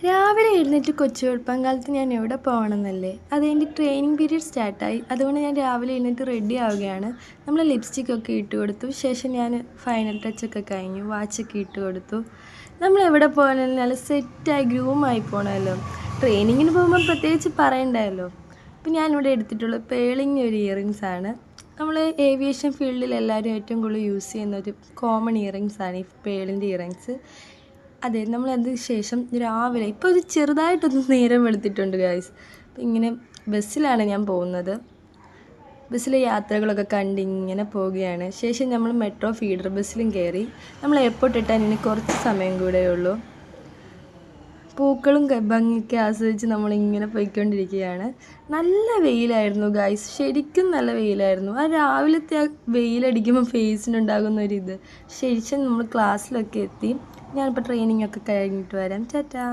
രാവിലെ എഴുന്നേറ്റ് കൊച്ചു വെളുപ്പാങ്കാലത്ത് ഞാൻ എവിടെ പോകണമെന്നല്ലേ? അതെൻ്റെ ട്രെയിനിങ് പീരീഡ് സ്റ്റാർട്ടായി. അതുകൊണ്ട് ഞാൻ രാവിലെ എഴുന്നേറ്റ് റെഡി ആവുകയാണ്. നമ്മൾ ലിപ്സ്റ്റിക്കൊക്കെ ഇട്ട് കൊടുത്തു. ശേഷം ഞാൻ ഫൈനൽ ടച്ചൊക്കെ കഴിഞ്ഞു. വാച്ചൊക്കെ ഇട്ട് കൊടുത്തു. നമ്മൾ എവിടെ പോകാനും നല്ല സെറ്റായി ഗ്രൂമായി പോകണമല്ലോ. ട്രെയിനിങ്ങിന് പോകുമ്പോൾ പ്രത്യേകിച്ച് പറയണ്ടല്ലോ. അപ്പോൾ ഞാനിവിടെ എടുത്തിട്ടുള്ള പേളിങ് ഒരു ഇയറിങ്സാണ്. നമ്മൾ ഏവിയേഷൻ ഫീൽഡിൽ എല്ലാവരും ഏറ്റവും കൂടുതൽ യൂസ് ചെയ്യുന്ന ഒരു കോമൺ ഇയറിങ്സാണ് ഈ പേളിൻ്റെ ഇയറിങ്സ്. അതെ, നമ്മളത് ശേഷം രാവിലെ ഇപ്പോൾ ഒരു ചെറുതായിട്ടൊന്ന് നേരം വെളുത്തിട്ടുണ്ട് ഗായ്സ്. അപ്പം ഇങ്ങനെ ബസ്സിലാണ് ഞാൻ പോകുന്നത്. ബസ്സിലെ യാത്രകളൊക്കെ കണ്ടിങ്ങനെ പോവുകയാണ്. ശേഷം നമ്മൾ മെട്രോ ഫീഡർ ബസ്സിലും കയറി. നമ്മൾ എയർപോർട്ട് എത്താൻ ഇനി കുറച്ച് സമയം കൂടെ ഉള്ളൂ. പൂക്കളും ഭംഗിയൊക്കെ ആസ്വദിച്ച് നമ്മളിങ്ങനെ പോയിക്കൊണ്ടിരിക്കുകയാണ്. നല്ല വെയിലായിരുന്നു ഗായ്സ്, ശരിക്കും നല്ല വെയിലായിരുന്നു. ആ രാവിലത്തെ ആ വെയിലടിക്കുമ്പോൾ ഫേസിനുണ്ടാകുന്നൊരിത്. ശേഷം നമ്മൾ ക്ലാസ്സിലൊക്കെ എത്തി. ഞാനിപ്പോൾ ട്രെയിനിങ് ഒക്കെ കഴിഞ്ഞിട്ട് വരാം. ടാറ്റാ.